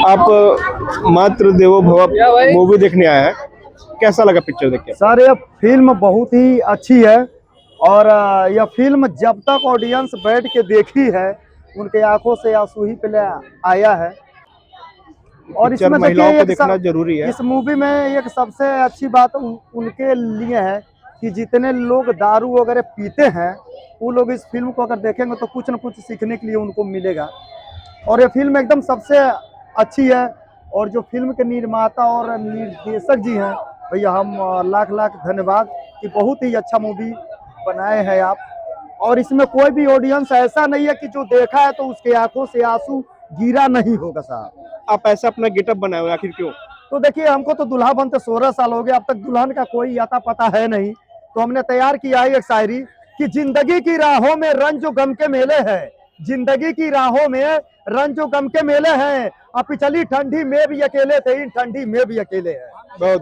आप मात्र देवो भव मूवी देखने आए हैं, कैसा लगा पिक्चर देख के? सर यह फिल्म बहुत ही अच्छी है और यह फिल्म जब तक ऑडियंस बैठ के देखी है उनके आंखों से आंसू ही पहले आया है। और पिक्चर इसमें महिलाओं को देखिए देखना जरूरी है। इस मूवी में एक सबसे अच्छी बात उनके लिए है कि जितने लोग दारू वगैरह पीते हैं वो लोग इस फिल्म को अगर देखेंगे तो कुछ न कुछ सीखने के लिए उनको मिलेगा। और ये फिल्म एकदम सबसे अच्छी है। और जो फिल्म के निर्माता और निर्देशक जी हैं भैया, हम लाख लाख धन्यवाद कि बहुत ही अच्छा मूवी बनाए हैं आप। और इसमें कोई भी ऑडियंस ऐसा नहीं है कि जो देखा है तो उसके आंखों से आंसू गिरा नहीं होगा साहब। आप ऐसा अपना गेटअप बनाए हो, आखिर क्यों? तो देखिए, हमको तो दुल्हा बनते 16 साल हो गए, अब तक दुल्हन का कोई आता पता है नहीं, तो हमने तैयार किया है एक शायरी कि जिंदगी की राहों में रंजो गम के मेले हैं, जिंदगी की राहों में रंजो गम के मेले हैं, अब पिछली ठंडी में भी अकेले थे, इन ठंडी में भी अकेले हैं। बहुत